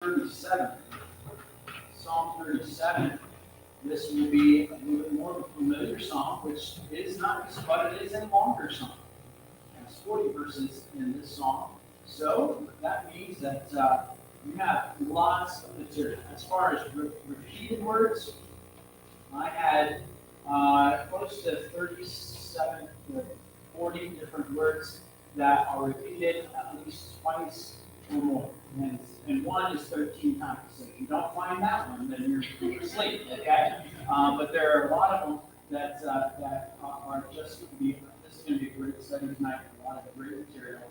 37. Psalm 37. This will be a little bit more of a familiar psalm, which is nice, but it is a longer psalm. There's 40 verses in this psalm. So that means that you have lots of material. As far as repeated words, I had close to 37 to 40 different words that are repeated at least twice or more. And one is 13 times. So if you don't find that one, then you're asleep, okay? But there are a lot of them that are just going to be, this is going to be a great study tonight, a lot of great material.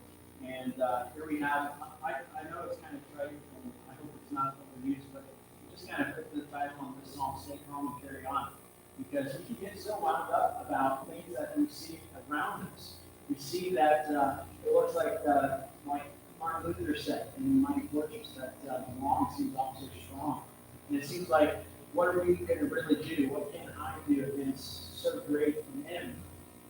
And here we have, I know it's kind of trite, and I hope it's not overused, but just kind of put the title on this psalm, Stay Calm and Carry On. Because we can get so wound up about things that we see around us. We see that it looks like Martin Luther said in Mighty Fortress that the wrong seems also strong. And it seems like, what are we going to really do? What can I do against so great an enemy?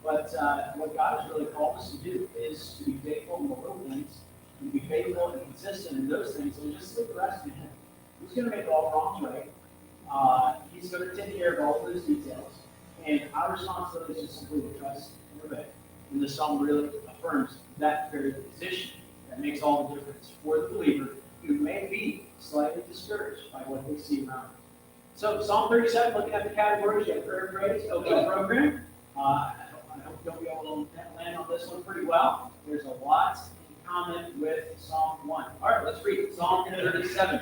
But what God has really called us to do is to be faithful in the little things, and to be faithful and consistent in those things, and just leave the rest to Him. He's going to make all wrongs right. He's going to take care of all those details. And our responsibility is simply to trust and obey. And the psalm really affirms that very position. That makes all the difference for the believer who may be slightly discouraged by what they see around them. So Psalm 37, looking at the categories, you have prayer and praise, open program. I hope you'll be able to land on this one pretty well. There's a lot in common with Psalm 1. All right, let's read Psalm 37.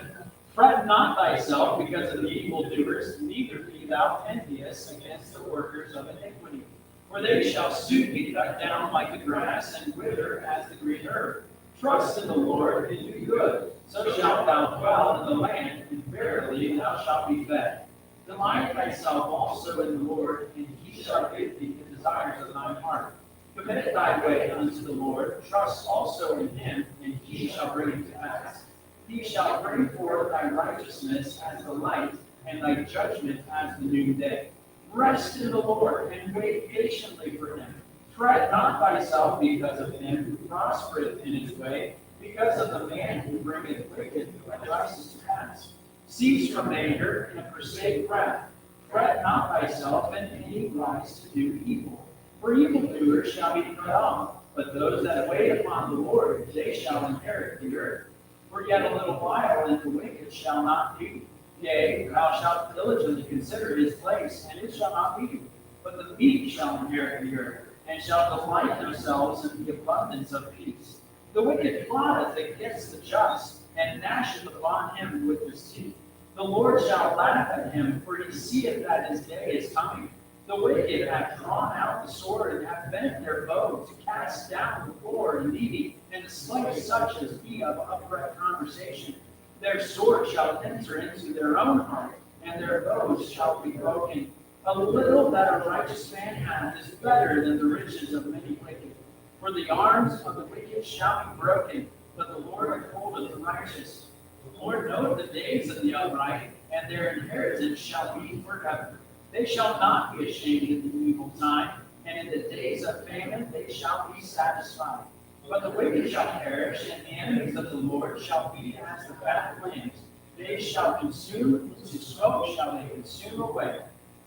Fret not thyself because of the evildoers, neither be thou envious against the workers of iniquity. For they shall soon be cut down like the grass and wither as the green herb. Trust in the Lord and do good, so shalt thou dwell in the land, and verily thou shalt be fed. Delight thyself also in the Lord, and he shall give thee the desires of thine heart. Commit thy way unto the Lord, trust also in him, and he shall bring it to pass. He shall bring forth thy righteousness as the light, and thy judgment as the noonday. Rest in the Lord, and wait patiently for him. Fret not thyself because of him who prospereth in his way, because of the man who bringeth wicked devices to pass. Cease from anger, and forsake wrath. Fret not thyself in any wise to do evil. For evildoers shall be cut off, but those that wait upon the Lord, they shall inherit the earth. For yet a little while, and the wicked shall not be. Yea, thou shalt diligently consider his place, and it shall not be. But the meek shall inherit the earth, and shall delight themselves in the abundance of peace. The wicked plotteth against the just, and gnasheth upon him with his teeth. The Lord shall laugh at him, for he seeth that his day is coming. The wicked have drawn out the sword, and have bent their bow to cast down the poor and needy, and to slay such as be of upright conversation. Their sword shall enter into their own heart, and their bows shall be broken. A little that a righteous man hath is better than the riches of many wicked. For the arms of the wicked shall be broken, but the Lord upholdeth the righteous. The Lord knoweth the days of the upright, and their inheritance shall be forever. They shall not be ashamed in the evil time, and in the days of famine they shall be satisfied. But the wicked shall perish, and the enemies of the Lord shall be as the fat flames. They shall consume, to smoke shall they consume away.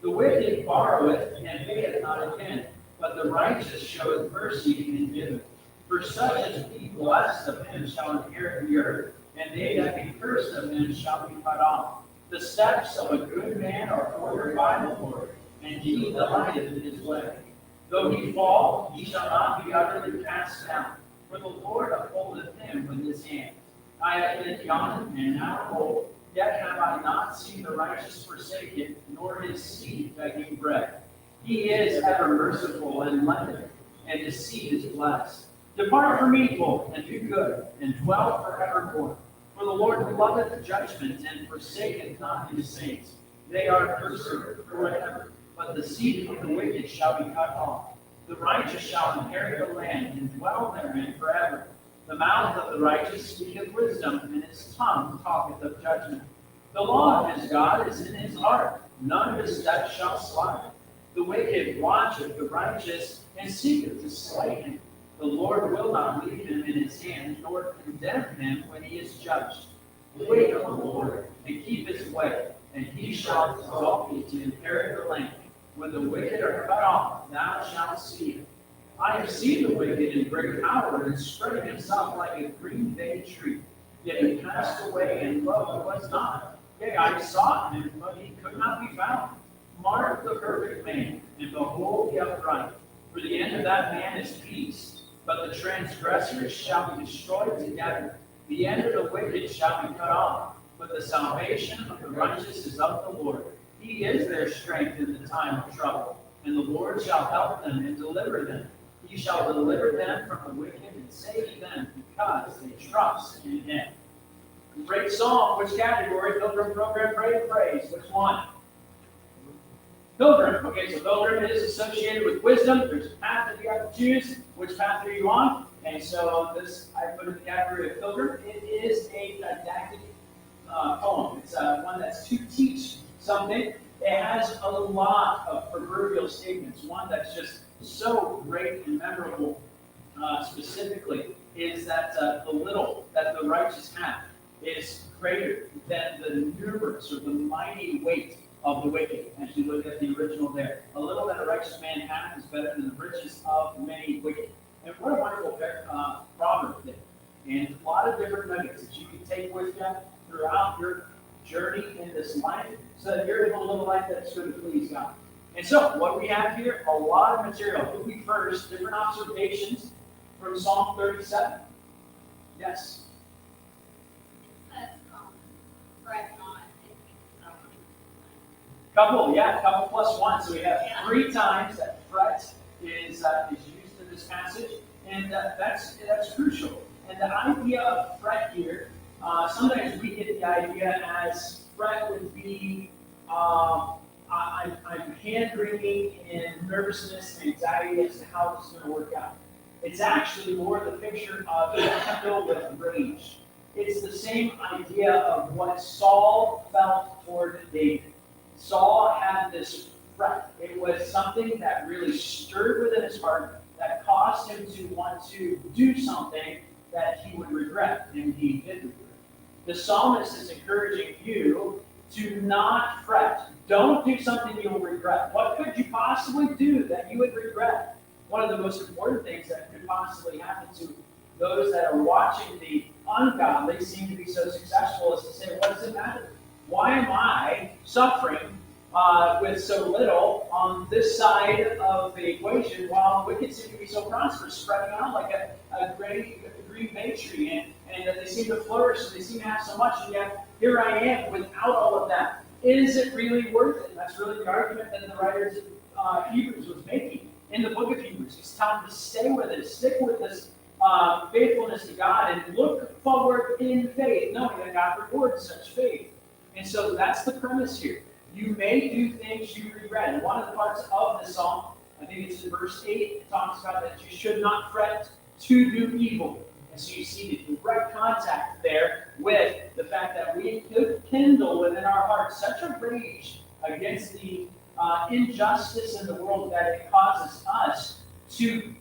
The wicked borroweth, and payeth not again, but the righteous showeth mercy and giveth. For such as be blessed of him shall inherit the earth, and they that be cursed of him shall be cut off. The steps of a good man are ordered by the Lord, and he delighteth in his way. Though he fall, he shall not be utterly cast down, for the Lord upholdeth him with his hand. I have been young and now old, yet have I not seen the righteous forsaken, nor his seed begging bread. He is ever merciful and lendeth, and his seed is blessed. Depart from evil, and do good, and dwell forevermore. For the Lord loveth judgment, and forsaketh not his saints. They are preserved forever, but the seed of the wicked shall be cut off. The righteous shall inherit the land, and dwell therein forever. The mouth of the righteous speaketh wisdom, and his tongue talketh of judgment. The law of his God is in his heart, none of his steps shall slide. The wicked watcheth the righteous, and seeketh to slay him. The Lord will not leave him in his hand, nor condemn him when he is judged. Wait on the Lord, and keep his way, and he shall exalt thee to inherit the land. When the wicked are cut off, thou shalt see it. I have seen the wicked in great power, and spreading himself like a green bay tree. Yet he passed away, and lo, was not. Yea, I sought him, but he could not be found. Mark the perfect man, and behold the upright. For the end of that man is peace, but the transgressors shall be destroyed together. The end of the wicked shall be cut off, but the salvation of the righteous is of the Lord. He is their strength in the time of trouble, and the Lord shall help them and deliver them. He shall deliver them from the wicked and save them because they trust in him. Great song. Which category? Pilgrim Program, Pray and Praise. Which one? Pilgrim. Okay, so pilgrim is associated with wisdom. There's a path that you have to choose. Which path are you on? And so this, I put in the category of pilgrim. It is a didactic poem. It's one that's to teach something. It has a lot of proverbial statements. One that's just so great and memorable, specifically, is that the little that the righteous have is greater than the numerous or the mighty weight of the wicked. As you look at the original there, a little that a righteous man hath is better than the riches of many wicked. And what a wonderful proverb there. And a lot of different nuggets that you can take with you throughout your journey in this life, so that you're able to live a life that's going to please God. And so, what we have here, a lot of material. Moving first, different observations from Psalm 37. Yes? Couple plus one. So we have 3 times that fret is used in this passage, and that's crucial. And the idea of fret here, sometimes we get the idea as fret would be I'm hand-wringing in nervousness and anxiety as to how this is going to work out. It's actually more the picture of filled with rage. It's the same idea of what Saul felt toward David. Saul had this fret. It was something that really stirred within his heart that caused him to want to do something that he would regret, and he did regret. The psalmist is encouraging you to not fret. Don't do something you'll regret. What could you possibly do that you would regret? One of the most important things that could possibly happen to those that are watching the ungodly seem to be so successful is to say, what does it matter? Why am I suffering with so little on this side of the equation while the wicked seem to be so prosperous, spreading out like a green bay tree, and that they seem to flourish and they seem to have so much, and yet here I am without all of that. Is it really worth it? That's really the argument that the writers of Hebrews was making in the book of Hebrews. It's time to stay with it, stick with this faithfulness to God, and look forward in faith, knowing that God rewards such faith. And so that's the premise here. You may do things you regret. And one of the parts of the psalm, I think it's in verse 8, it talks about that you should not fret to do evil. And so you see the direct contact there with the fact that we could kindle within our hearts such a rage against the injustice in the world that it causes us to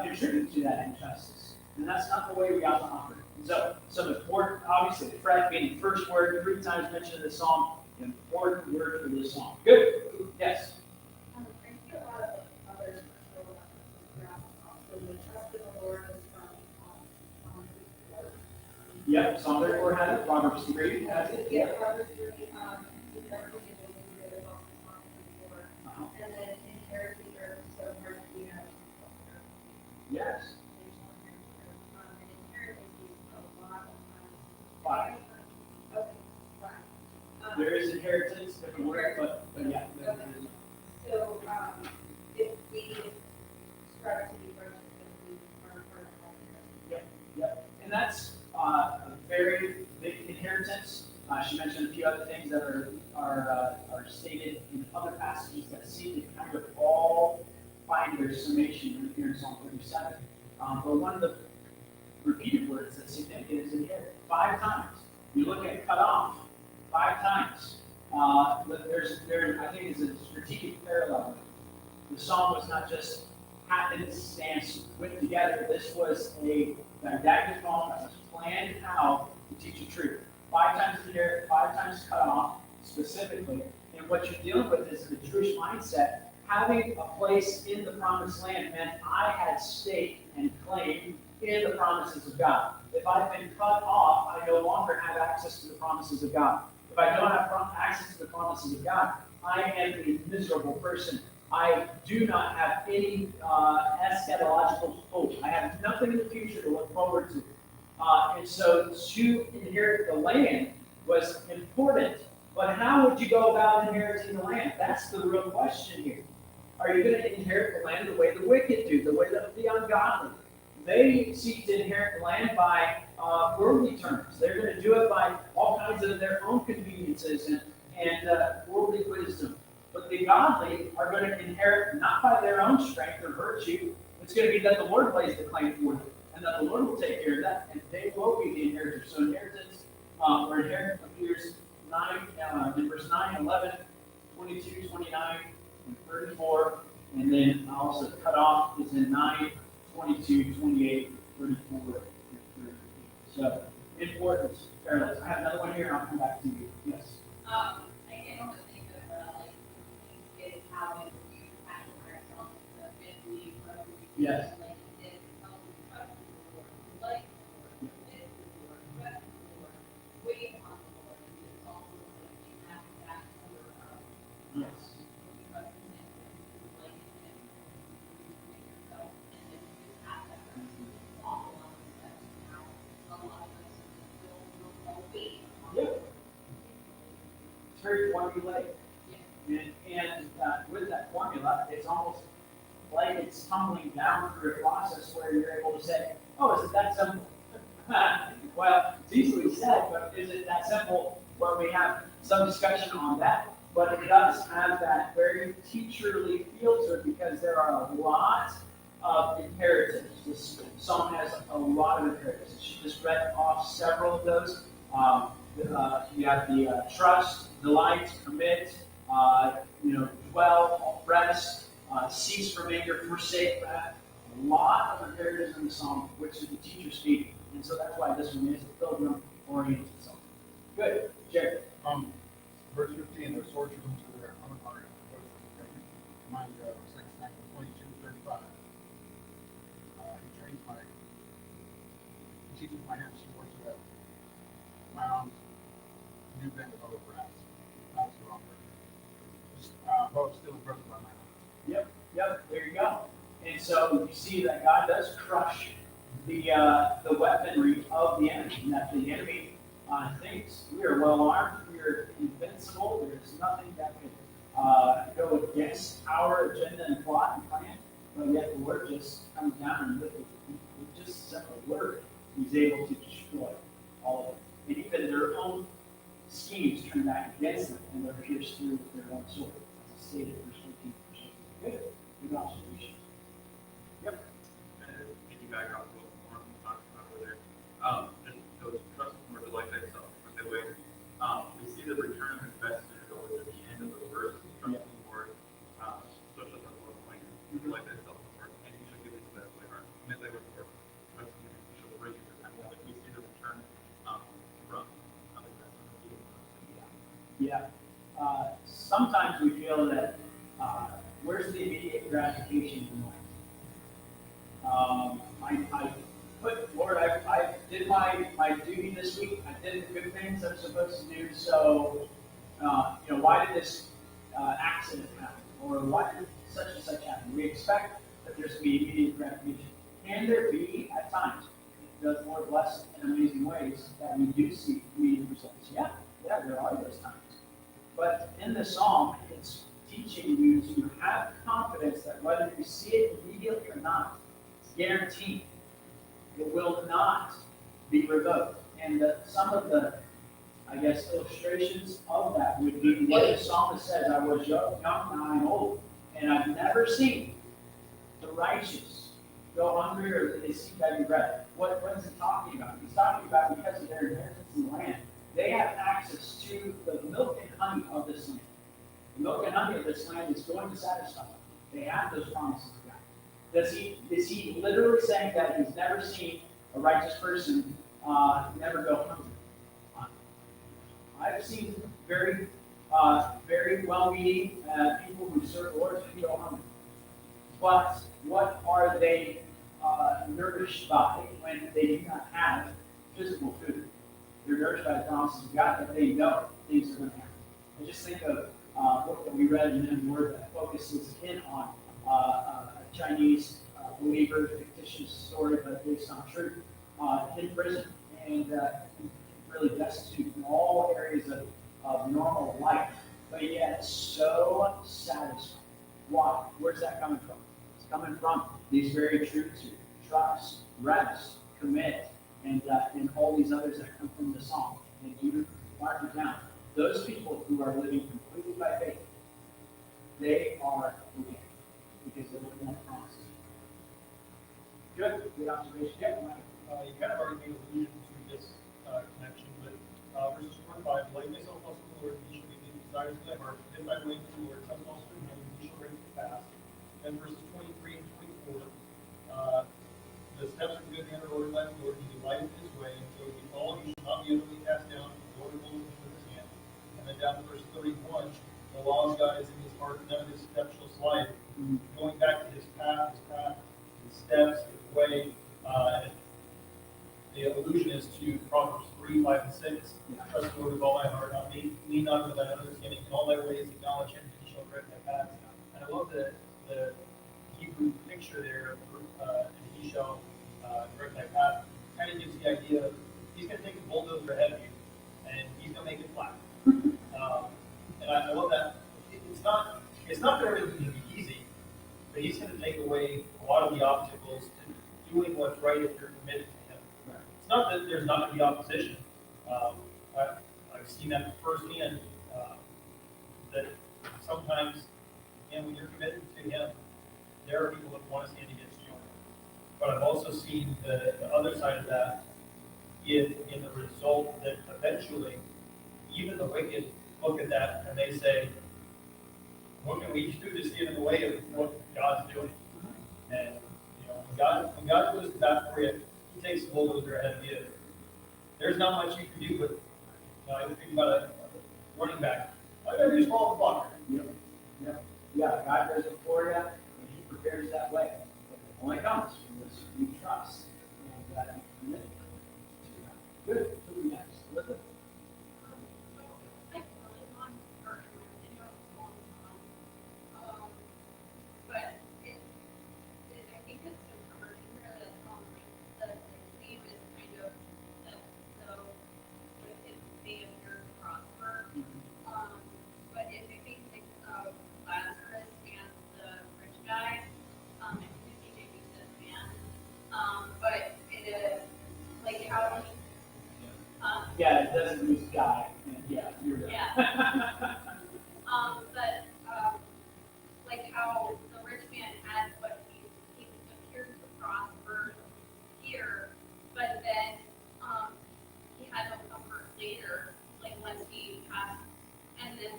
contribute to that injustice. And that's not the way we ought to operate. So, some important, obviously, fret being the first word, 3 times mentioned in the psalm, an important word for this psalm. Good? Yes? I see a lot of others so the trust in the Lord is from Psalm 34. Yep, Psalm 34 has it. Proverbs 3 has it. Yeah, Proverbs 3, he's never forgiven me good about Psalm 34. And then inherit the earth, so hard to be out. Yes. And inherit a lot of times. 5. Okay, 5. There is inheritance, different word, but yeah. Okay. So, if we strive to be righteous, then we are part of that. Yep. And that's a very big inheritance. She mentioned a few other things that are stated in other passages that seem to kind of all find their summation here in Psalm 37. But one of the repeated words that's significant is inherit. 5 times. You look at cut off, 5 times. I think it's a strategic parallel. The psalm was not just happenstance put together. This was a didactic poem that was planned out to teach a truth. 5 times inherit, 5 times cut off, specifically. And what you're dealing with is the Jewish mindset. Having a place in the promised land meant I had stake and claim in the promises of God. If I've been cut off, I no longer have access to the promises of God. If I don't have access to the promises of God, I am a miserable person. I do not have any eschatological hope. I have nothing in the future to look forward to. And so to inherit the land was important. But how would you go about inheriting the land? That's the real question here. Are you going to inherit the land the way the wicked do, the way the ungodly? They seek to inherit the land by worldly terms. They're going to do it by all kinds of their own conveniences and worldly wisdom. But the godly are going to inherit not by their own strength or virtue. It's going to be that the Lord lays the claim for them, and that the Lord will take care of that, and they will be the inheritors. So inheritance, or inheritance appears in verse 9, 11, 22, 29, and 34, and then also cut off is in 9, 22, 28, 34, and 38. So, importance, parallels. I have another one here, and I'll come back to you. Yes? I don't think of like is how it you kind of ourselves the family, whatever we do, Yes. like it trust the Lord, like the Lord, live the Lord, rest the Lord, wait on the Lord, and it's also like we have that sort of Yes. we trust in Him, like Him, make yourself, and then you just have that all along that now a lot of us will wait on the Yeah. Lord. It's very formulaic. Yeah. And with that formula, it's almost like it's tumbling down through a process where you're able to say, oh, is it that simple? Well, it's easily said, but is it that simple? Where we have some discussion on that, but it does have that very teacherly feel to it because there are a lot of imperatives. This psalm has a lot of imperatives. She just read off several of those. You have the trust, delight, commit, dwell, rest, cease from anger, forsake that. A lot of imperatives in the psalm, which is the teacher speak, and so that's why this one is a pilgrim-oriented psalm. Good, Jared. Verse 15, their swords are into their own heart. Reminds you of 2 Samuel 22:35. He teaches my hands to work together. My arms new bend of over brass. That's the wrong word. Just both still broken by my hand. Yep, there you go. And so you see that God does crush the weaponry of the enemy, and that the enemy thinks we are well armed, we are invincible, there's nothing that could go against our agenda and plot and plan, but yet the Lord just comes down and with just a simple word, He's able to destroy all of it. And even their own schemes turn back against them, and they're pierced through with their own sword. As I stated, verse 14. Good. Good observation. Yep. Piggyback off of what Mark was talking about earlier. Just those trust more delight thyself with the way. We see the return of investment over at the end of the verse. Trust in the Lord, so shall the Lord find you. Delight thyself in the Lord, and He shall give thee the thy heart. Commit thy way to the Lord. Trust in Him, He shall bring you to the time. Like we see the return from investment. Yeah. Sometimes we feel that where's the immediate gratification in life? I put, Lord, I did my duty this week. I did the good things I'm supposed to do. So, why did this accident happen? Or why did such and such happen? We expect that there's to be immediate gratification. Can there be at times? Does the Lord bless in amazing ways that we do see immediate results? Yeah, there are those times. But in the psalm, it's teaching you to have confidence that whether you see it immediately or not, it's guaranteed. It will not be revoked. And some of the, illustrations of that would be what the psalmist says, I was young, now I'm old, and I've never seen the righteous go hungry or they seek begging bread. What is he talking about? He's talking about because of their inheritance in the land, they have access to the milk and honey of this land. The milk and honey of this land is going to satisfy them. They have those promises of God. Is he literally saying that he's never seen a righteous person never go hungry? I've seen very, very well-meaning, people who serve the Lord who go hungry. But what are they, nourished by when they do not have physical food? They're nourished by the promises of God that they know things are going to happen. I just think of a book that we read in the Word that focuses in on a Chinese believer, fictitious story, but based on truth, in prison and really destitute in all areas of normal life, but yet so satisfied. Why? Where's that coming from? It's coming from these very truths here: trust, rest, commit, and all these others that come from the song. And you mark it down. Those people who are living completely by faith, they are okay because they're living on promises. Good observation. Yeah, Mike. You kind of already made allusion to this connection, but verses 4 and 5, like myself also the Lord, he shall be the desires of thy heart, if thy way to the Lord, trust also in him, he shall bring it to pass. Then verses 23 and 24, the steps of good man are ordered by the Lord, he delighteth in his way, and so he fall, he shall not be utterly cast down, the Lord will hold him with his hand. And then down to verse 31, the law of God is in his heart, none of his steps shall slide. Going back to his path, his steps, his way, the allusion is to Proverbs 3, 5, and 6. Trust the Lord with all thy heart, not lean not unto thine understanding, in all thy ways acknowledge him, and he shall direct thy paths. And I love the Hebrew picture there of and he shall direct thy path. Kind of gives the idea of he's going to take a bulldozer ahead of you, and he's going to make it flat. And I love that. It's not that everything's going to be easy, but he's going to take away a lot of the obstacles to doing what's right if you're committed to him. It's not that there's not going to be opposition. I've seen that firsthand, that sometimes, when you're committed to him, there are people that want to stand against you. But I've also seen the other side of that in the result that eventually, even the wicked look at that and they say, what can we do to stand in the way of what God's doing? And when God goes to bat for you, he takes the bulldozer ahead of you. There's not much you can do, but I think about a running back. I never just follow the blocker. Yeah, God does it for you, and he prepares that way. But it only comes from this you trust and you commit to God. Good. Who next? Elizabeth? Yeah, it doesn't lose guy. Yeah, you're right. Yeah. Like how the rich man had what he appeared to prosper here, but then he had no comfort later, like once he passed. And then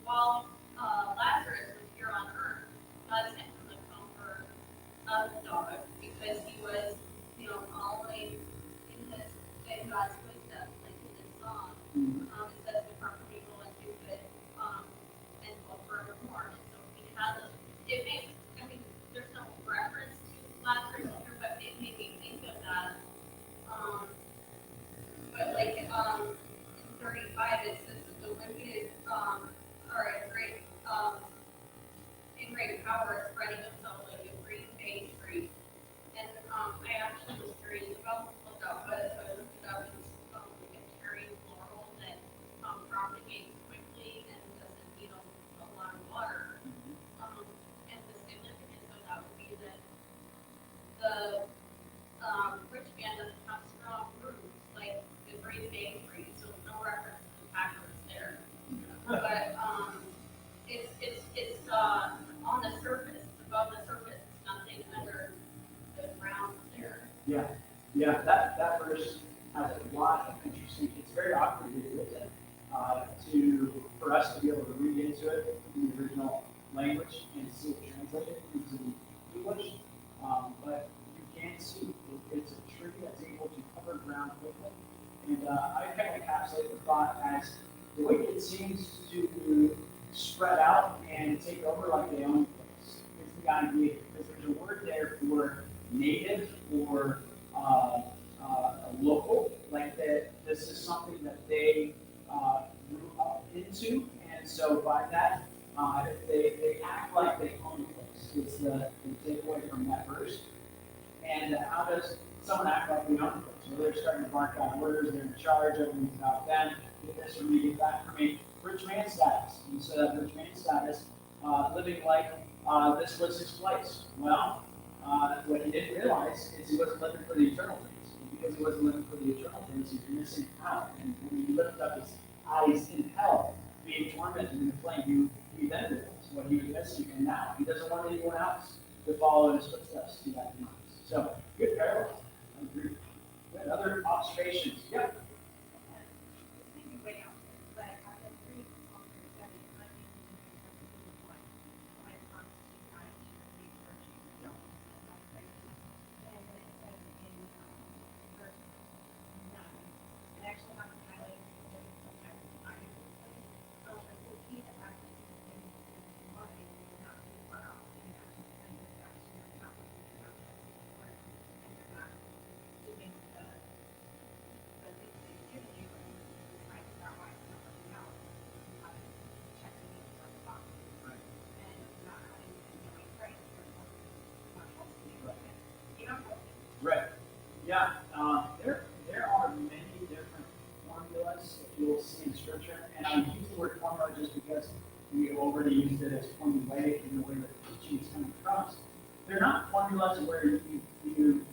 while Lazarus was here on earth, God sent him the comfort of the dog because he was, following in God's footsteps, like in this song. It says we are people and do good, and look for reform. And so he has it makes, there's no reference to Lazarus here, but it made me think of that. But like, in 35, it says that the wicked, are in great power, spreading themselves like a green bay tree. And, I actually was curious about what that was, so I looked it up, it's, like a cherry floral that, propagates quickly and doesn't need a lot of water. And the significance of that would be that the, rich man doesn't have strong roots like the green bay tree, so no reference to packers there. But, it's on the surface, above the surface, nothing under the ground there. Yeah, that verse has a lot of interesting, it's very awkwardly written, for us to be able to read into it in the original language and see it translated into the English. But you can see it's a tree that's able to cover ground quickly. And I kind of encapsulate the thought as the wicked seems to spread out and take over like they own the place. Is the idea, because there's a word there for native or local, like that this is something that they grew up into, and so by that, they act like they own the place. It's the takeaway from that verse. And how does someone act like they own the place? Well, they're starting to bark out orders, they're in charge, everything's about them, get this from me, get that from me. Rich man status. And so that rich man status, living like this was his place. Well, what he didn't realize is he wasn't living for the eternal things. And because he wasn't living for the eternal things, he's missing out. And when he lifted up his eyes in hell, being tormented in the flame, he then realized what he was missing. And now he doesn't want anyone else to follow in his footsteps to that demise. So, good parallel. I agree. Good. Other observations? Yep. Right. Yeah. There are many different formulas that you'll see in Scripture, and I use the word formula just because we already used it as formulaic in the way that the teaching is coming across. They're not formulas where you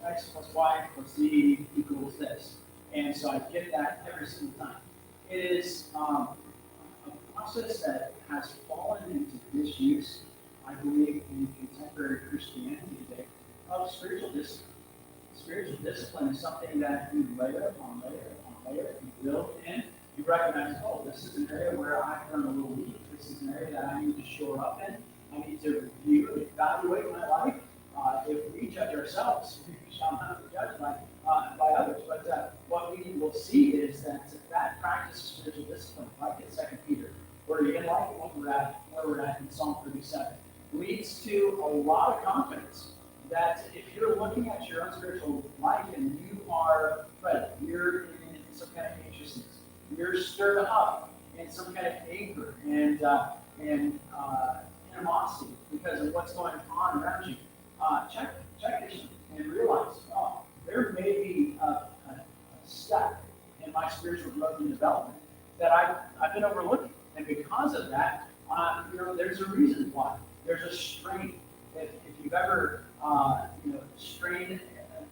x plus y plus z equals this, and so I get that every single time. It is a process that has fallen into disuse, I believe, in contemporary Christianity today, of spiritual discipline. Spiritual discipline is something that you layer upon layer upon layer, you build in. You recognize, oh, this is an area where I've been a little weak. This is an area that I need to shore up in. I need to review, evaluate my life. If we judge ourselves, we shall not be judged by others. But what we will see is that practice of spiritual discipline, like in 2 Peter, or even like where we're at in Psalm 37, leads to a lot of confidence that if you're looking at your own spiritual life and you are fretted, you're in some kind of anxiousness, you're stirred up in some kind of anger and animosity because of what's going on around you, check yourself and realize, oh, there may be a step in my spiritual growth and development that I've been overlooking, and because of that, there's a reason why. There's a strain. If you've ever strained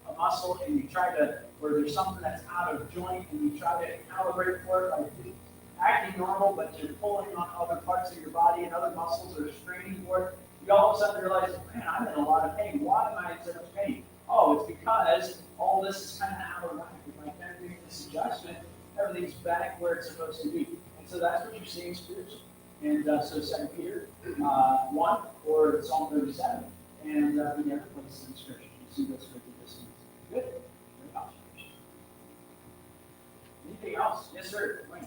a muscle and you try to, or there's something that's out of joint and you try to calibrate for it, like it's acting normal, but you're pulling on other parts of your body and other muscles are straining for it, you all of a sudden realize, man, I'm in a lot of pain. Why am I in so much pain? Oh, it's because all this is kind of out of whack. If I can't make this adjustment, everything's back where it's supposed to be. And so that's what you're seeing spiritually. And so 2 Peter 1 or Psalm 37 and the other places in Scripture. You see those spiritual disciplines. Good. Great observation. Anything else? Yes, sir. Wayne.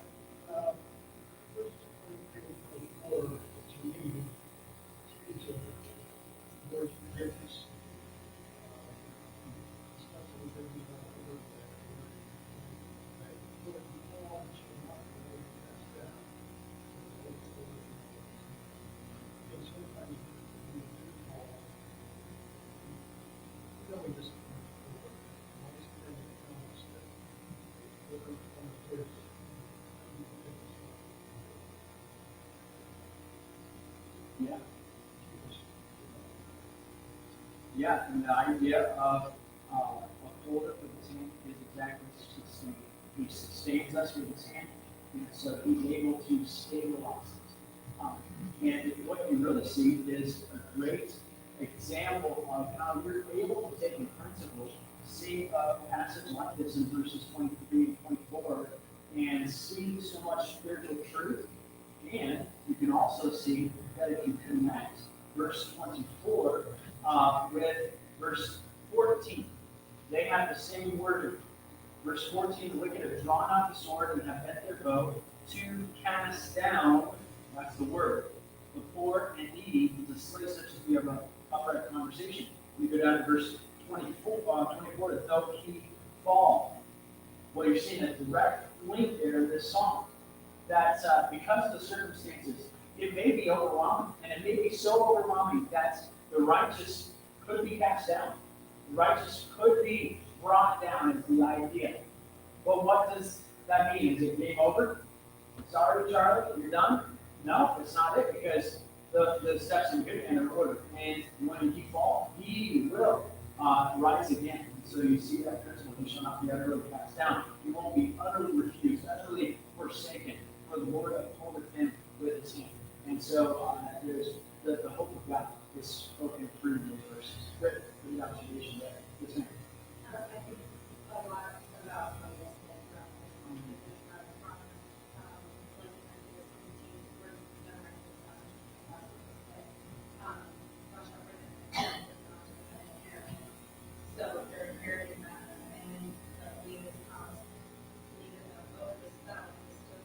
Yeah. Yeah, and the idea of a holder with his hand is exactly sustaining. He sustains us with his hand, and so he's able to stabilize us. And what you really see is a great example of how you're able to take a principle, see a passage like this in verses 23 and 24, and see so much spiritual truth. And you can also see that if you connect verse 24 with verse 14, they have the same word. Verse 14, the wicked have drawn out the sword and have bent their bow to cast down, that's the word, the poor and needy, to slay such as we have an upright conversation. We go down to verse 24, though he fall. Well, you're seeing a direct link there in this song. That because of the circumstances, it may be overwhelming, and it may be so overwhelming that the righteous could be cast down. The righteous could be brought down is the idea. But what does that mean? Is it game over? Sorry, Charlie, you're done? No, it's not it, because the steps in good hand are ordered. And when he falls, he will rise again. So you see that principle. He shall not be utterly cast down. He won't be utterly refused, utterly forsaken, for the Lord upholdeth him with his hand. And so there's the hope of God is spoken through those verses. Good for the observation there. Yes, ma'am. I think a lot about this so they're inheriting that and leaving this house, leaving the both this stuff is still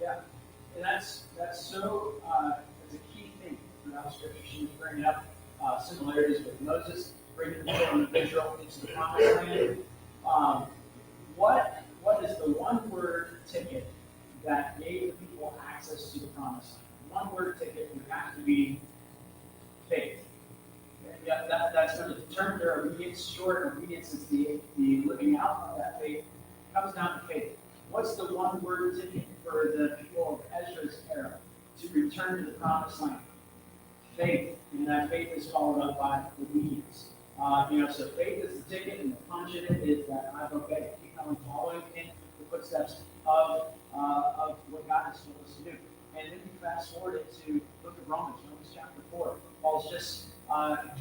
Yeah, and that's so it's a key thing throughout Scripture. She was bringing up similarities with Moses, bringing the children of Israel into the promised land. What is the one word ticket that gave the people access to the promised land? One word ticket would have to be faith. Yeah, that's going to determine their obedience. Short obedience is the living out of that faith. It comes down to faith. What's the one word ticket for the people of Ezra's era to return to the promised land? Faith. And that faith is followed up by obedience. So faith is the ticket, and the punch in it is that I've obeyed. Keep on following in the footsteps of what God has told us to do. And then you fast forward it to the book of Romans chapter 4. Paul's just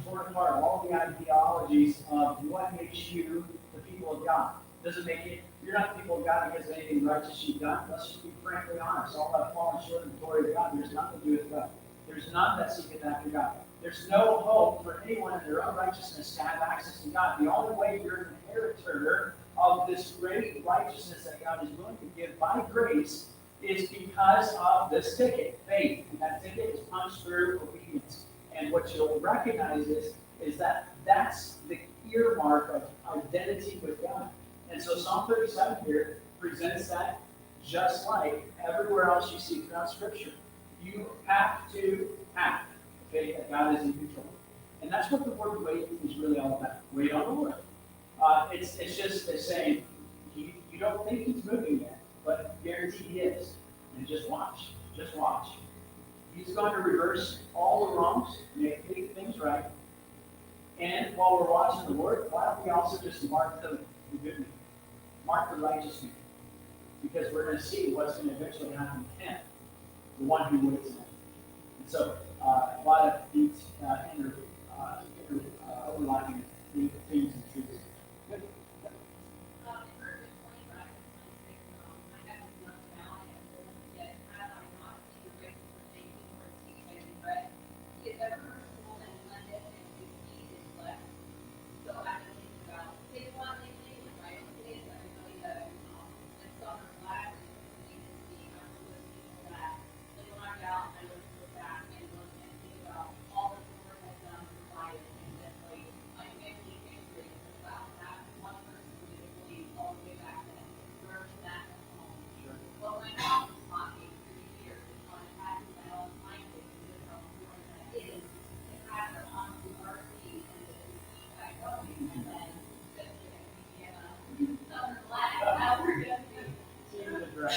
torn apart all the ideologies of what makes you the people of God. Doesn't make it, you're not the people of God because of anything righteous you've done. Let's just be frankly honest. All that fallen short of the glory of God, there's nothing to do with God. There's none that seeketh after God. There's no hope for anyone in their own righteousness to have access to God. The only way you're an inheritor of this great righteousness that God is willing to give by grace is because of this ticket, faith. And that ticket is punched through obedience. And what you'll recognize is that that's the earmark of identity with God. And so Psalm 37 here presents that just like everywhere else you see throughout Scripture. You have to have faith that God is in control. And that's what the word wait is really all about. Wait on the Lord. It's just saying, you don't think he's moving yet, but guarantee he is. And just watch. Just watch. He's going to reverse all the wrongs, make things right. And while we're watching the Lord, why don't we also just mark the good man? Mark the righteous man. Because we're going to see what's going to eventually happen to him, the one who waits in him. And so, a lot of these overlapping themes and truths. Good.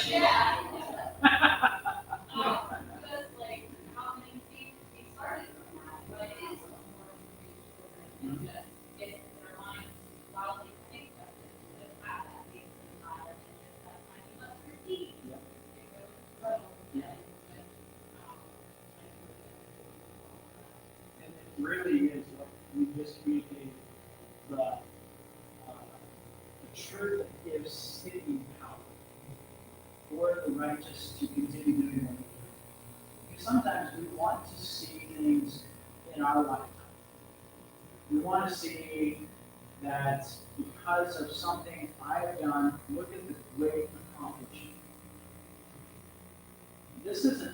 Yeah. Because like how many feet we started from that, but it is more than just get their minds wildly think of it, just have that faith in God and just that tiny mustard seed. Yeah. It goes grow Yeah. and And it really is what we just communicated, the truth that gives sticking power for the righteous to continue doing what they do. Because sometimes we want to see in our lifetime. We want to see that because of something I have done, look at the great accomplishment. This isn't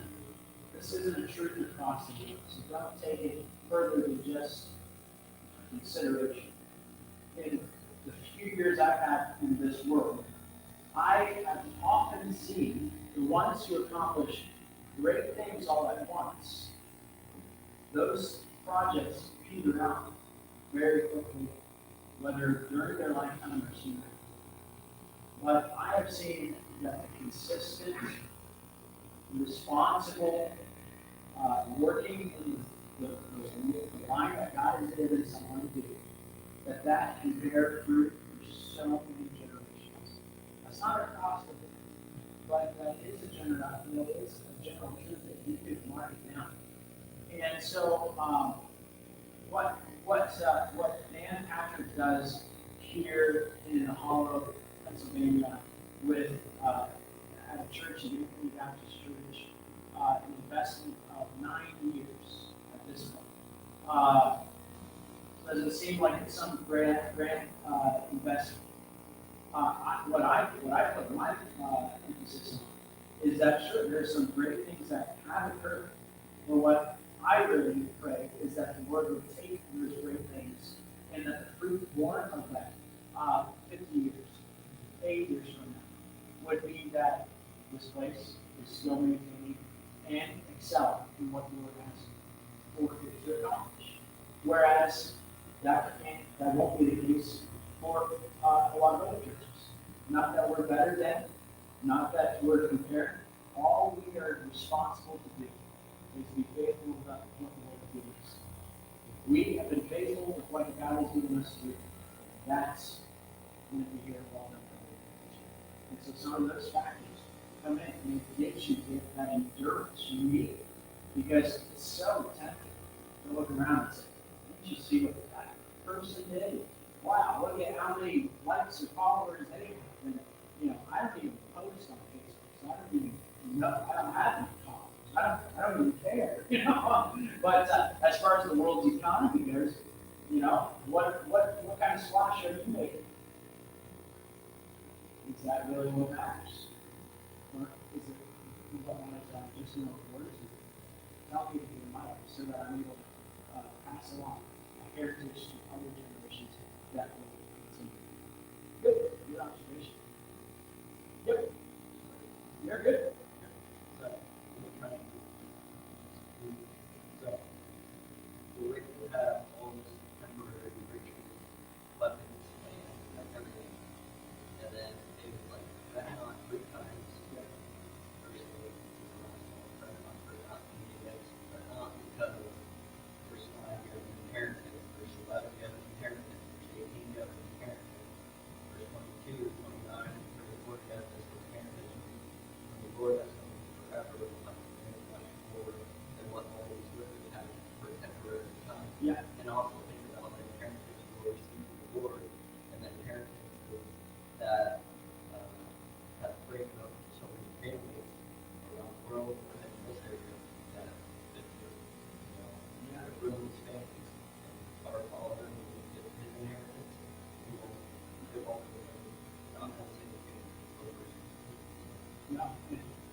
a truth across the board, so don't take it further than just consideration. In the few years I've had in this world, I have often seen the ones who accomplish great things all at once. Those projects peter out very quickly, whether during their lifetime or sooner. But I have seen that the consistent, responsible, working in the line that God has given someone to do, that can bear fruit for so many generations. That's not across the board, but that is a general truth that you could mark it down. And so, what Dan Patrick does here in Hollow, Pennsylvania, with at a church, the Unity Baptist Church, an investment of 9 years at this point. Doesn't seem like it's some grand investment. What I put my emphasis on is that sure, there's some great things that have occurred, but what I really pray is that the Lord would take those great things and that the fruit born of that 50 years, 8 years from now, would be that this place is still maintaining and excelling in what the Lord has for it to accomplish. Whereas that won't be the case for a lot of other churches. Not that we're better than, not that we're compared. All we are responsible to do is be faithful about what the Lord gives us. If we have been faithful with what God has given us to do, that's going to be here long enough. And so some of those factors come in and it gives you that endurance you need. Because it's so tempting to look around and say, didn't you see what that person did? Wow, look at how many likes or followers they have. And, I don't even post on Facebook, so I don't even know, I don't have any followers. I don't even care, But as far as the world's economy goes, what kind of splash are you making? Is that really what matters? Or is it what matters just know the words? Help me to be my life so that I'm able to pass along a heritage to other generations that will continue. Good. Good observation. Yep. You're good. We have all this temporary rituals, weapons, and everything. And then it was like, that not 3 times. Personally, not because of verse 9, you have an inheritance, verse 11, you have an inheritance, verse 18, you have an inheritance, verse 22 or 29, and 34, you have this inheritance. When the Lord has something forever, like forward, and what always would have for a temporary time. Yeah. And also think about the inheritance you will receive from the Lord, and the inheritance that break up so many families around the world and in this area that ruins families. And our Father, when we get his inheritance, we will give all to him. I'm not saying we can over. No,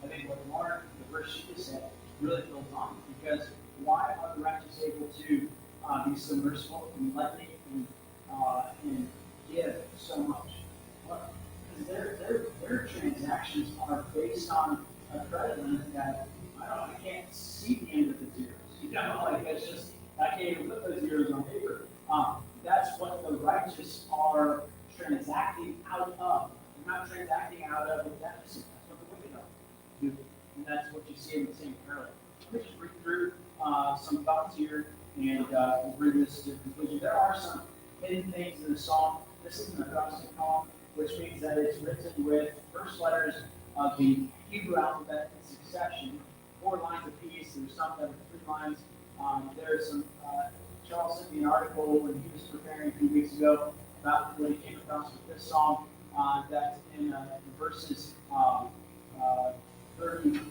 I think what the verse she just said really builds on, because why are the righteous able to be so merciful and loving and give so much? Well, because their transactions are based on a credit limit that I can't see the end of the zeros. It's just I can't even put those zeros on paper. That's what the righteous are transacting out of. They're not transacting out of a deficit. That's what the wicked are do. And that's what you see in the same parallel. Let me just read through some thoughts here and we'll bring this to conclusion. There are some hidden things in the psalm. This is an acrostic poem, which means that it's written with first letters of the Hebrew alphabet in succession, 4 lines apiece. There's some that are 3 lines. There's some, Charles sent me an article when he was preparing a few weeks ago about what he came across with this psalm, that's in verses 30,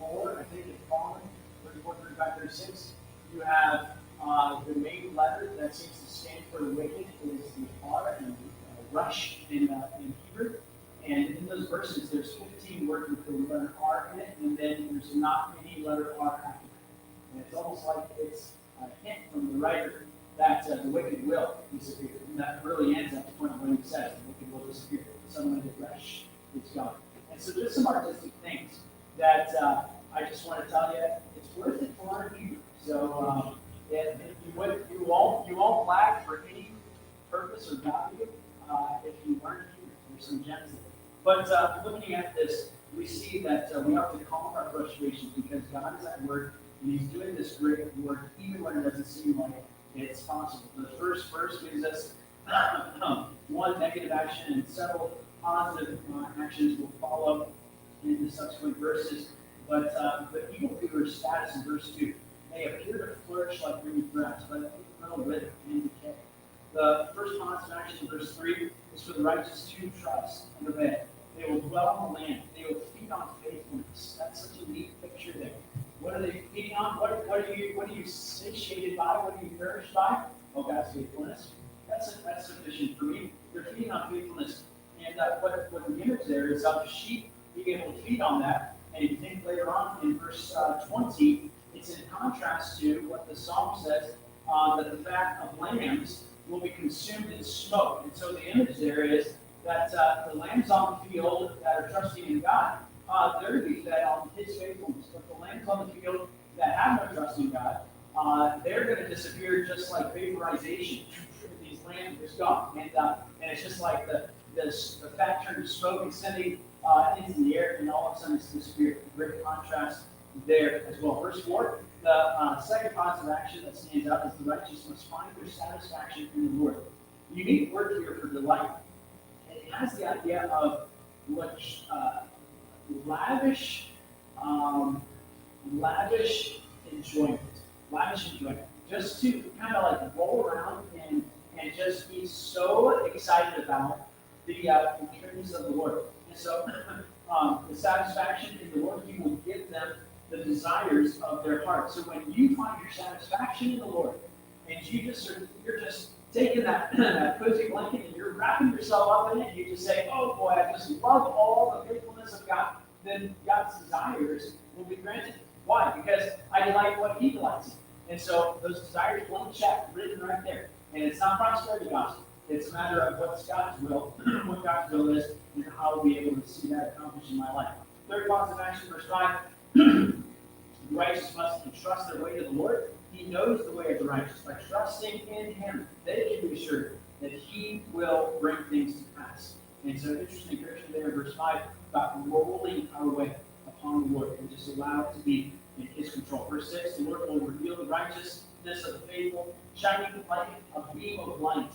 34, I think it's following, 34, 35, 36. You have the main letter that seems to stand for the wicked is the R and rush in Hebrew. And in those verses, there's 15 words with the letter R in it, and then there's not any letter R after that. And it's almost like it's a hint from the writer that the wicked will disappear. And that really ends at the point when he says the wicked will disappear. Suddenly the rush is gone. And so there's some artistic things that I just want to tell you, it's worth it to learn Hebrew. So if you won't flag for any purpose or value if you learn Hebrew. There's some gems there. But looking at this, we see that we have to calm our frustrations because God is at work and He's doing this great work even when it doesn't seem like it's possible. The first verse gives us one negative action and several positive actions will follow in the subsequent verses. But the evildoer's status in verse 2, they appear to flourish like green grass, but little wither and decay. The first positive action in verse 3 is for the righteous to trust and obey. They will dwell on the land. They will feed on faithfulness. That's such a neat picture there. What are they feeding on? What are you satiated by? What are you nourished by? Oh, God's faithfulness. That's sufficient for me. They're feeding on faithfulness. And what the image there is of sheep being able to feed on that. And you think later on in verse 20, it's in contrast to what the psalm says, that the fat of lambs will be consumed in smoke. And so the image there is that the lambs on the field that are trusting in God, they're going to be fed on His faithfulness. But the lambs on the field that have no trust in God, they're going to disappear just like vaporization. These lambs are just gone. And it's just like the fat turned to smoke and sending into the air, and all of a sudden it's disappeared. Great contrast there as well. Verse 4, the second positive action that stands out is the righteous must find their satisfaction in the Lord. The unique word here for delight, it has the idea of lavish enjoyment. Lavish enjoyment. Just to kind of like roll around and just be so excited about the goodness of the Lord. And so the satisfaction in the Lord, He will give them the desires of their heart. So when you find your satisfaction in the Lord, and you're just taking that cozy blanket and you're wrapping yourself up in it, and you just say, oh boy, I just love all the faithfulness of God, then God's desires will be granted. Why? Because I delight what He delights in. And so those desires, one check written right there. And it's not prosperity gospel. It's a matter of what's God's will, what God's will is, and how we'll be able to see that accomplished in my life. Third positive action, verse 5. The righteous must entrust their way to the Lord. He knows the way of the righteous. By trusting in Him, they can be assured that He will bring things to pass. And so, interesting picture there in verse 5 about rolling our way upon the Lord and just allow it to be in His control. Verse 6, the Lord will reveal the righteousness of the faithful, shining like a beam of light.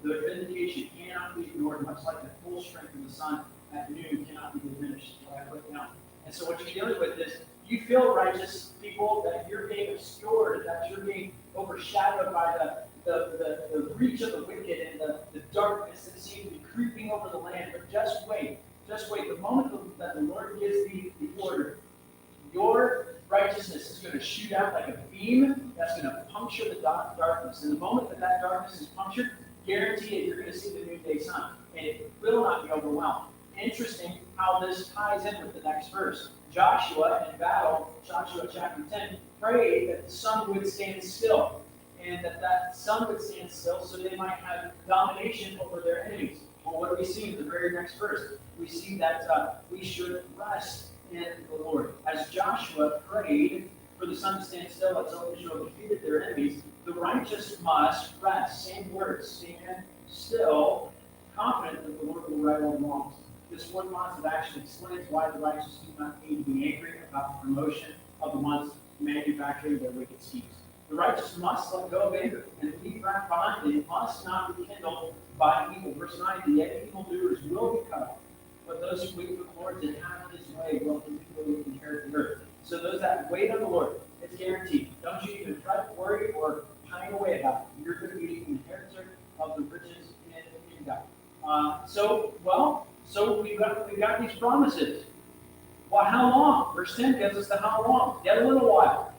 The vindication cannot be ignored, much like the full strength of the sun at noon cannot be diminished. What I put down. And so what you're dealing with is, you feel righteous people, that you're being obscured, that you're being overshadowed by the reach of the wicked and the darkness that seems to be creeping over the land. But just wait. The moment that the Lord gives the order, your righteousness is going to shoot out like a beam that's going to puncture the darkness. And the moment that darkness is punctured, guarantee it, you're going to see the noonday sun. And it will not be overwhelmed. Interesting how this ties in with the next verse. Joshua in battle, Joshua chapter 10, prayed that the sun would stand still. And that sun would stand still so they might have domination over their enemies. Well, what do we see in the very next verse? We see that we should rest in the Lord. As Joshua prayed for the sun to stand still, as Israel defeated their enemies, the righteous must rest. Same words, stand still, confident that the Lord will right all wrongs. This one positive action explains why the righteous do not need to be angry about the promotion of the ones manufacturing their wicked schemes. The righteous must let go of anger and leave wrath behind. They must not be kindled by evil. Verse 9, the evildoers will be cut off, but those who wait for the Lord to have His way will inherit the earth. So those that wait on the Lord, it's guaranteed. Don't you even fret, worry, or pine away about it. You're going to be the inheritor of the riches in God. So we've got these promises. Well, how long? Verse 10 gives us the how long, yet a little while.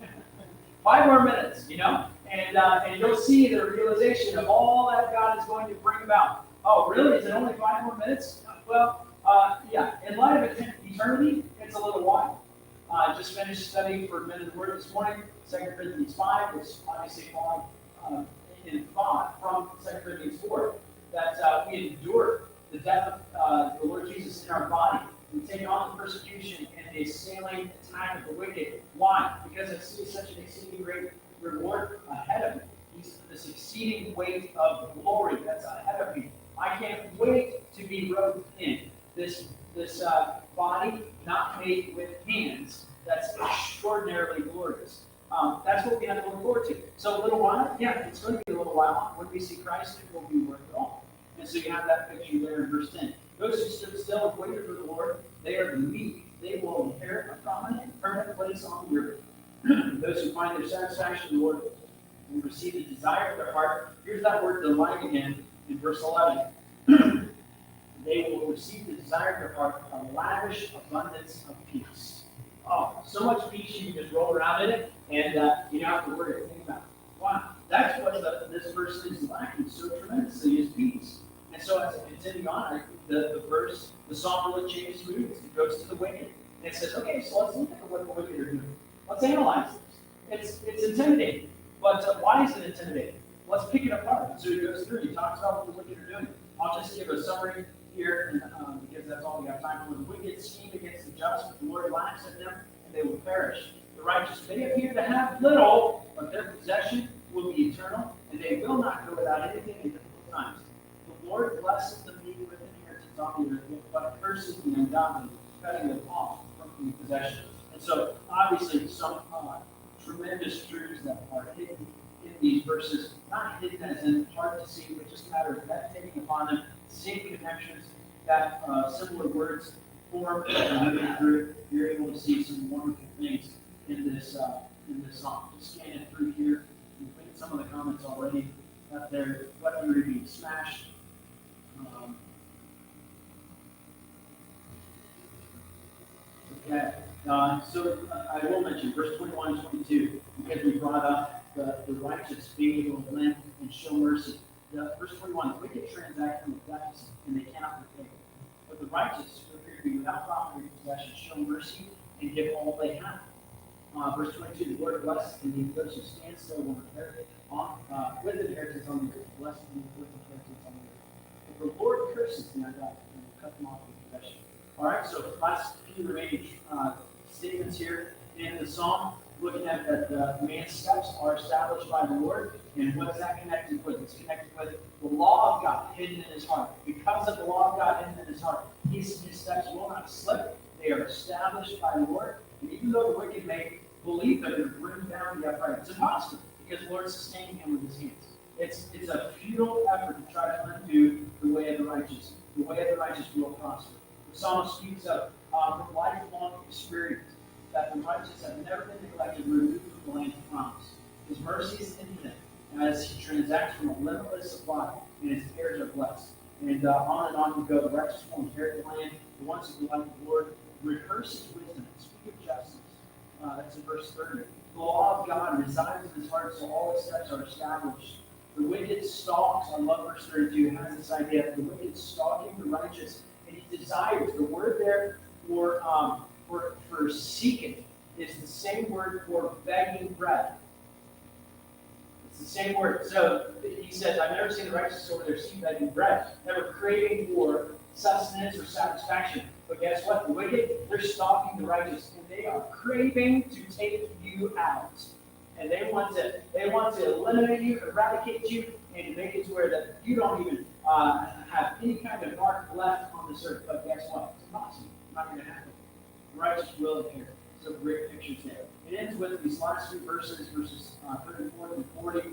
5 more minutes, and you'll see the realization of all that God is going to bring about. Oh, really? Is it only 5 more minutes? Well, yeah. In light of eternity, it's a little while. Just finished studying for a minute of the Word this morning, 2 Corinthians 5, which obviously following in thought from 2 Corinthians 4, that we endure the death of the Lord Jesus in our body. We take on the persecution and the assailing attack of the wicked. Why? Because I see such an exceeding great reward ahead of me. This exceeding weight of glory that's ahead of me. I can't wait to be robed in this body not made with hands that's extraordinarily glorious. That's what we have to look forward to. So a little while, yeah, it's going to be a little while. When we see Christ, it will be worth it all. And so you have that picture there in verse 10. Those who stood still and waited for the Lord, they are the meek. They will inherit a prominent, permanent place on the earth. Those who find their satisfaction in the Lord will receive the desire of their heart. Here's that word delight again in verse 11. They will receive the desire of their heart, a lavish abundance of peace. Oh, so much peace you can just roll around in it, and you don't have to worry or think about it. Wow, that's what this verse is lacking so tremendously, is peace. And so as I continue on, the verse, the psalm really changes moods. It goes to the wicked. And it says, okay, so let's look at what the wicked are doing. Let's analyze this. It's intimidating. But why is it intimidating? Let's pick it apart. So he goes through, he talks about what the wicked are doing. I'll just give a summary here, because that's all we have time for. The wicked scheme against the just, but the Lord laughs at them, and they will perish. The righteous may appear to have little, but their possession will be eternal, and they will not go without anything in difficult times. The Lord blesses the meek with inheritance on the earth, but curses the ungodly, cutting them off from the possession. And so, obviously, some tremendous truths that are hidden in these verses, not hidden as in hard to see, but just a matter of meditating upon them, seeing connections that similar words form, and moving through, you're able to see some wonderful things in this song. Just scan it through here. You've put some of the comments already up there. What you're being smashed. Okay. So I will mention verse 21 and 22 because we brought up the righteous being able to lend and show mercy. Verse 21, the wicked transact with deficit and they cannot repay. But the righteous who appear to be without property possession show mercy and give all they have. Verse 22, the Lord blesses the meek, those who stand still will inherit with inheritance on the earth. Blessed with inheritance on the earth. But the Lord curses the ungodly and will cut them off with possession. All right, so last few remaining statements here in the psalm, looking at that man's steps are established by the Lord, and what is that connected with? It's connected with the law of God hidden in his heart. Because of the law of God hidden in his heart, his steps will not slip. They are established by the Lord, and even though the wicked may believe that they're bringing down the upright, it's impossible because the Lord is sustaining him with his hands. It's a futile effort to try to undo the way of the righteous. The way of the righteous will prosper. The psalmist speaks of the lifelong experience that the righteous have never been neglected, removed from the land of promise. His mercy is infinite as he transacts from a limitless supply, and his heirs are blessed. And on we go. The righteous will inherit the land. The ones who delight the Lord rehearse his wisdom and speak of justice. That's in verse 30. The law of God resides in his heart, so all his steps are established. The wicked stalks, I love verse 32, it has this idea of the wicked stalking the righteous, and he desires. The word there for seeking is the same word for begging bread. It's the same word. So he says, I've never seen the righteous over there seek begging bread, never craving for sustenance or satisfaction. But guess what? The wicked, they're stalking the righteous, and they are craving to take you out. And they want to eliminate you, eradicate you, and make it to where that you don't even have any kind of mark left on this earth. But guess what? It's impossible. It's not going to happen. The righteous will appear. So great pictures there. It ends with these last three verses 34 and 40. The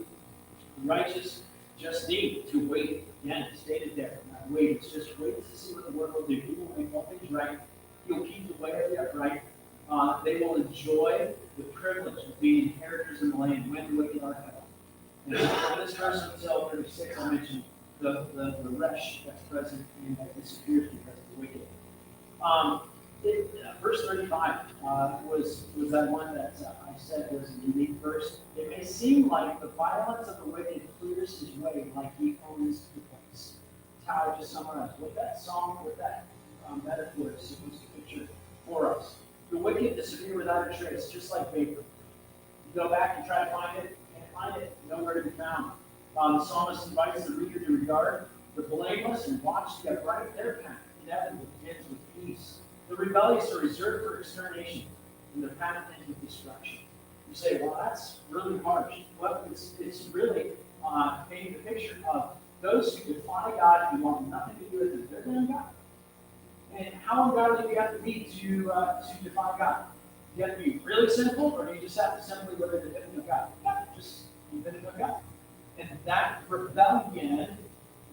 righteous just need to wait. Again, it's stated there. Not wait. It's just wait to see what the Lord will do. He will make all things right. He'll keep the way of the upright. They will enjoy the privilege of being inheritors in the land when the wicked are cut off. And so this verse until 36, I mentioned the resh that's present and that disappears because of the wicked. Verse 35 was that one that I said was a unique verse. It may seem like the violence of the wicked clears his way, like he owns the place. That's how I just summarized what that song, what that metaphor is supposed to picture for us. The wicked disappear without a trace, just like vapor. You go back and try to find it, can't find it, nowhere to be found. The psalmist invites the reader to regard the blameless and watch the upright. Their path inevitably ends with peace. The rebellious are reserved for extermination, and their path ends with destruction. You say, well, that's really harsh. Well, it's really painting the picture of those who defy God and want nothing to do with it. They're going to die. And how ungodly do you have to be to defy God? You have to be really sinful, or do you just have to simply live in the divinity of God? Yeah, just live in the divinity of God. And that rebellion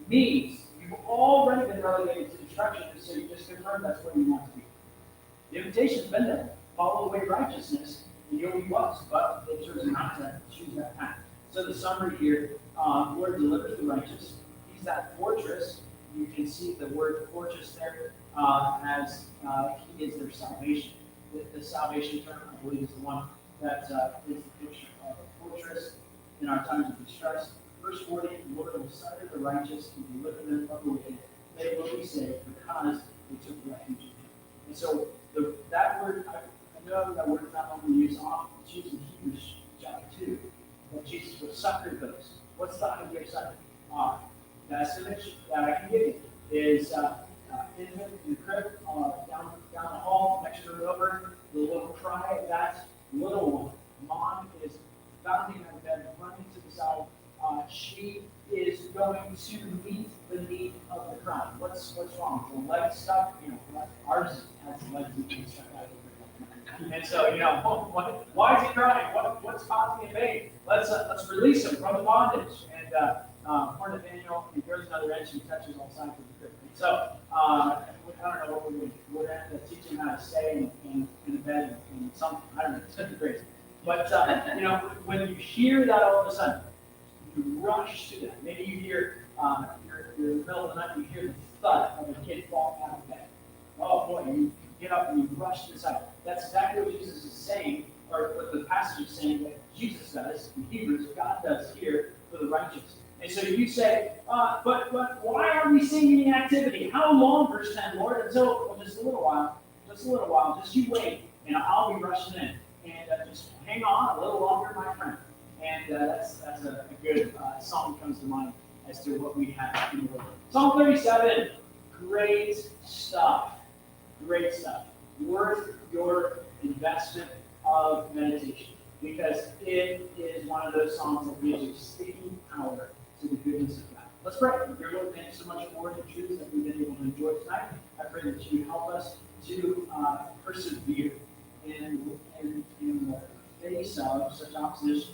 means you've already been relegated to destruction, so you just confirm that's where you want to be. The invitation's been there. Follow the way of righteousness, and you'll be blessed. But they chose not to choose that path. So the summary here, Lord delivers the righteous. He's that fortress. You can see the word fortress there as he is their salvation. The salvation term, I believe, is the one that is the picture of a fortress in our times of distress. Verse 40, the Lord will save the righteous and deliver them from the wicked. They will be saved because they took refuge in him. And so that word, I know that word is not only used often, it's used in Hebrews chapter 2, that Jesus will succor those. What's the idea of succor? Best image that I can give you is infant in the crib, down the hall, next room over, the little cry of that little one. Mom is bounding out of bed, running to the side. She is going to meet the need of the cry. What's wrong? The leg stuck, ours has legs that can stuck out of it. And so, why is he crying? What's causing the pain? Let's release him from the bondage. And poor Nathaniel, he throws another edge, he touches all sides of the crib. So, I don't know what we're going to teach him how to stay in the bed and something. I don't know, it's going to be crazy. But, when you hear that all of a sudden, you rush to that. Maybe you hear, you're in the middle of the night, you hear the thud of a kid falling out of bed. Oh boy, you get up and you rush to the side. That's exactly what Jesus is saying, or what the passage is saying that Jesus does in Hebrews, God does here for the righteous. And so you say, but why are we seeing any activity? How long, verse 10, Lord? Until, just a little while, just you wait, and I'll be rushing in. And just hang on a little longer, my friend. And that's a good song that comes to mind as to what we have in the Lord. Psalm 37, great stuff. Great stuff. Worth your investment of meditation. Because it is one of those songs that gives you sticking power to the goodness of God. Let's pray. Dear Lord, thank you so much for the truths that we've been able to enjoy tonight. I pray that you help us to persevere in the face of such opposition.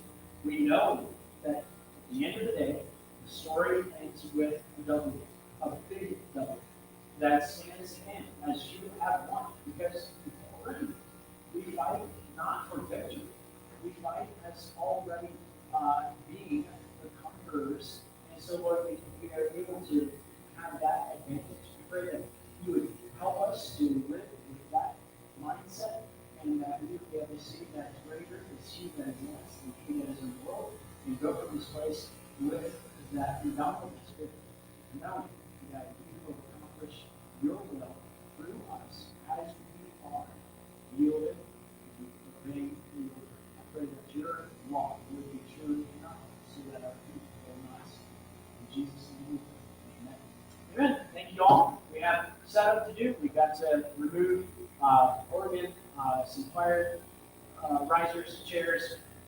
We know that at the end of the day, the story ends with a W, a big W, that stands in as you have won. Because already we fight not for victory. We fight as already being the conquerors. And so, Lord, we are able to have that advantage. We pray that you would help us to live with that mindset and that we would be able to see that it's greater is he that is in us than he that is in the world, and go from this place with that indomitable spirit, knowing that you will accomplish your will through us as we are yielded and obeying your word. I pray that your law would be true in us, so that our feet will not sin. In Jesus' name, amen. Amen. Thank you all. We have setup to do. We've got to remove organ, some fire risers, chairs,